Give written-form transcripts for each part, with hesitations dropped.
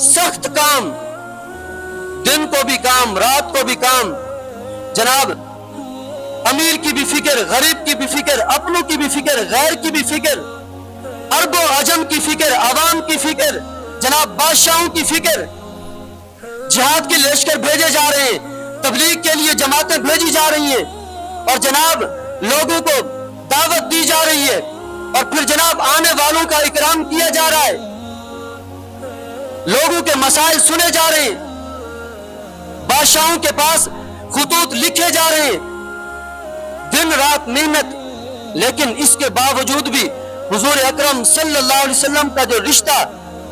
सख्त काम, दिन को भी काम, रात को भी काम। जनाब, अमीर की भी फिक्र, गरीब की भी फिक्र, अपनों की भी फिक्र, गैर की भी फिक्र, अरबो अजम की फिक्र, अवाम की फिक्र, जनाब बादशाहों की फिक्र। जिहाद के लश्कर भेजे जा रहे हैं, तबलीग के लिए जमातें भेजी जा रही हैं, और जनाब लोगों को दावत दी जा रही है, और फिर जनाब आने वालों का इकराम किया जा रहा है, लोगों के मसाइल सुने जा रहे हैं, बादशाहों के पास खुतूत लिखे जा रहे हैं, दिन रात मेहनत। लेकिन इसके बावजूद भी हुजूर अकरम सल्लल्लाहु अलैहि वसल्लम का जो रिश्ता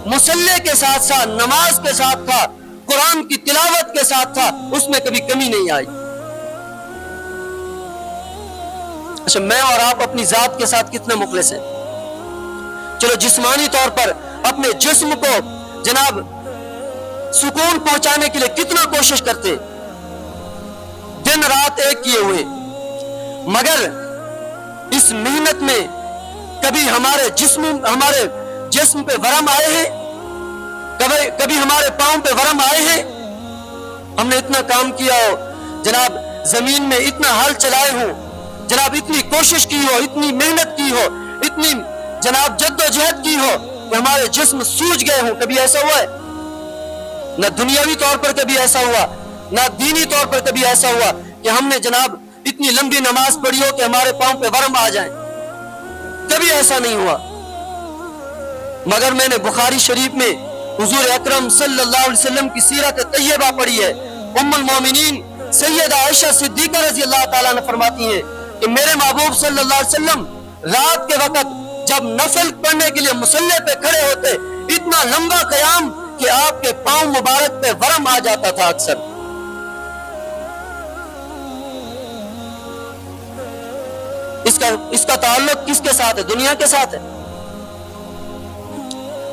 मुसल्ले के साथ साथ, नमाज के साथ था, कुरान की तिलावत के साथ था, उसमें कभी कमी नहीं आई। अच्छा, मैं और आप अपनी जात के साथ कितने मुखलिस हैं? चलो जिस्मानी तौर पर अपने जिस्म को जनाब सुकून पहुंचाने के लिए कितना कोशिश करते, दिन रात एक किए हुए, मगर इस मेहनत में कभी हमारे जिस्म पे वरम आए हैं? कभी हमारे पांव पे वरम आए हैं? हमने इतना काम किया हो, जनाब जमीन में इतना हल चलाए हो, जनाब इतनी कोशिश की हो, इतनी मेहनत की हो, इतनी जनाब जद्दोजहद की हो कि हमारे जिस्म सूज गए हों, कभी ऐसा हुआ है? न दुनियावी तौर पर कभी ऐसा हुआ, न दीनी तौर पर कभी ऐसा हुआ कि हमने जनाब इतनी लंबी नमाज पढ़ी हो कि हमारे पांव पे वरम आ जाए, कभी ऐसा नहीं हुआ। मगर मैंने बुखारी शरीफ में हुजूर अकरम सल्लल्लाहु अलैहि वसल्लम की सीरत तैयबा पढ़ी है। उम्मुल मोमिनीन सैयदा आयशा सिद्दीका रज़ी अल्लाह ताला ने फरमाती हैं कि मेरे महबूब सल्लल्लाहु अलैहि वसल्लम रात के वक्त जब नफल पढ़ने के लिए मुसल्ले पे खड़े होते, इतना लंबा क़याम कि आपके पांव मुबारक पे वरम आ जाता था अक्सर। इसका ताल्लुक किसके साथ है? दुनिया के साथ है,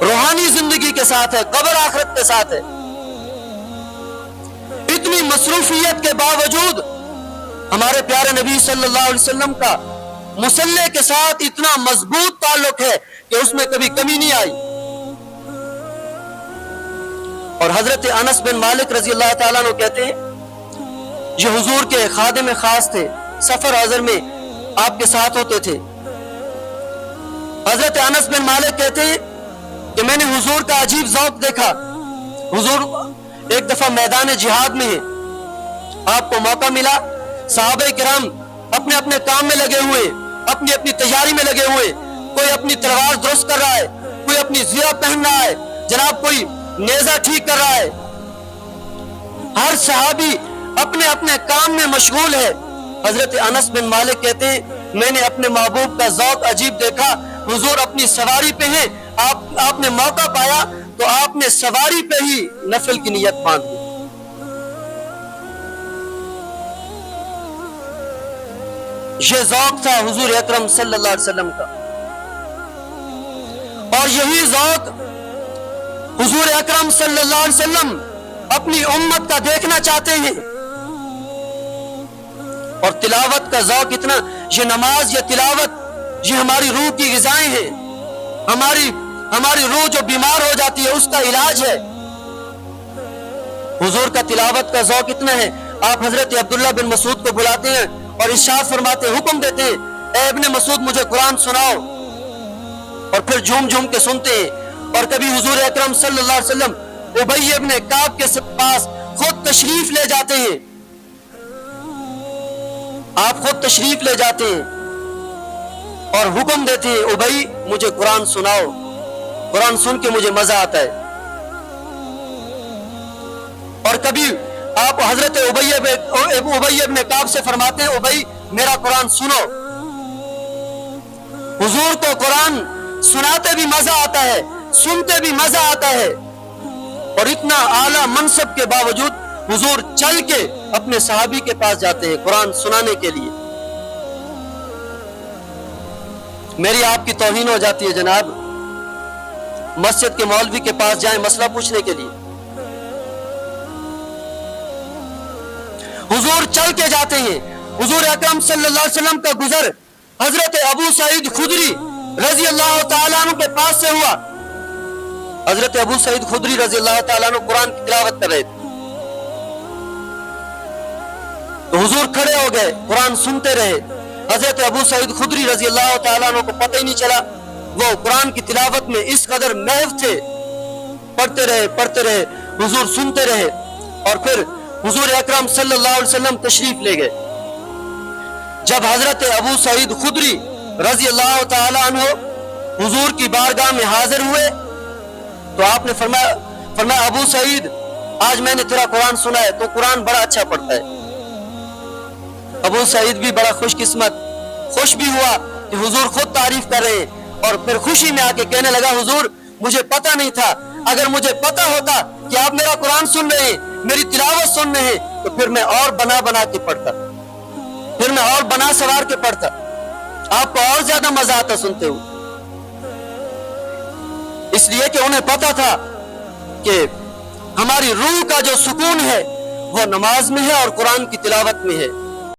रूहानी जिंदगी के साथ है, कब्र आखिरत के साथ है। इतनी मसरूफियत के बावजूद हमारे प्यारे नबी सल्लल्लाहु अलैहि वसल्लम का मुसल्ले के साथ इतना मजबूत ताल्लुक है कि उसमें कभी कमी नहीं आई। और हजरत अनस बिन मालिक रजी अल्लाह ताला अन्हु कहते हैं, ये हुजूर के खादिम खास थे, सफर हजर में आपके साथ होते थे। हजरत अनस बिन मालिक कहते हैं कि मैंने हुजूर का अजीब ज़ौक़ देखा। हुजूर एक दफा मैदान जिहाद में है, आपको मौका मिला, सहाबे किराम अपने अपने काम में लगे हुए, अपनी अपनी तैयारी में लगे हुए, कोई अपनी तलवार दुरुस्त कर रहा है, कोई अपनी ज़िया पहन रहा है, जनाब कोई नेज़ा ठीक कर रहा है। हर सहाबी अपने अपने काम में मशगूल है। हजरत अनस बिन मालिक कहते हैं मैंने अपने महबूब का ज़ौक़ अजीब देखा। हुजूर अपनी सवारी पे हैं, आपने मौका पाया तो आपने सवारी पे ही नफल की नियत बांध दी। ये ज़ौक़ था हुजूर अकरम सल्लल्लाहु अलैहि वसल्लम का, और यही ज़ौक़ हुजूर अकरम सल्लल्लाहु अलैहि वसल्लम अपनी उम्मत का देखना चाहते हैं। और तिलावत का ज़ौक़ इतना, ये नमाज, ये तिलावत, ये हमारी रूह की ग़िज़ाएं हैं, हमारी रूह जो बीमार हो जाती है उसका इलाज है। हुजूर का तिलावत का ज़ौक़ इतना है, आप हजरत अब्दुल्लाह बिन मसूद को बुलाते हैं और इरशाद फरमाते, हुक्म देते हैं, ए इब्ने मसूद मुझे कुरान सुनाओ, और फिर झूम झूम के सुनते हैं। और कभी हुजूर अकरम सल्लल्लाहु अलैहि वसल्लम उबई इब्ने काब के पास खुद तशरीफ ले जाते हैं, आप खुद तशरीफ ले जाते हैं और हुक्म देते हैं, उबई मुझे कुरान सुनाओ, कुरान सुन के मुझे मजा आता है। और कभी आप हजरत उबई इब्ने काब से फरमाते हैं, उबई मेरा कुरान सुनो। हुजूर को कुरान सुनाते भी मजा आता है, सुनते भी मजा आता है। और इतना आला मनसब के बावजूद हुजूर चल के अपने सहाबी के पास जाते हैं कुरान सुनाने के लिए। मेरी आपकी तौहीन हो जाती है जनाब, मस्जिद के मौलवी के पास जाएं मसला पूछने के लिए, हुजूर चल के जाते हैं। हुजूर अकरम सल्लल्लाहु अलैहि वसल्लम का गुजर हजरत अबू सईद खुदरी रजी अल्लाह ताला अन्हु के पास से हुआ। حضرت ابو سعید خدری رضی اللہ تعالیٰ عنہ قرآن کی تلاوت کر رہے تھے تو حضور کھڑے ہو گئے، قرآن سنتے رہے۔ حضرت ابو سعید خدری رضی اللہ تعالیٰ عنہ کو پتہ ہی نہیں چلا، وہ قرآن کی تلاوت میں اس قدر محو تھے، پڑھتے رہے، حضور سنتے رہے، اور پھر حضور اکرم صلی اللہ علیہ وسلم تشریف لے گئے۔ جب حضرت ابو سعید خدری رضی اللہ تعالیٰ عنہ حضور کی بارگاہ میں حاضر ہوئے تو آپ نے فرمایا ابو سعید، آج میں نے تیرا قرآن سنا ہے، تو قرآن بڑا اچھا پڑھتا ہے۔ ابو سعید بھی بڑا خوش بھی ہوا کہ حضور خود تعریف کر رہے ہیں، اور پھر خوشی میں آ کے کہنے لگا حضور مجھے پتہ نہیں تھا، اگر مجھے پتہ ہوتا کہ آپ میرا قرآن سن رہے ہیں، میری تلاوت سن رہے ہیں، تو پھر میں اور بنا کے پڑھتا، پھر میں اور بنا سوار کے پڑھتا، آپ کو اور زیادہ مزہ آتا سنتے ہو۔ اس لیے کہ انہیں پتا تھا کہ ہماری روح کا جو سکون ہے وہ نماز میں ہے اور قرآن کی تلاوت میں ہے۔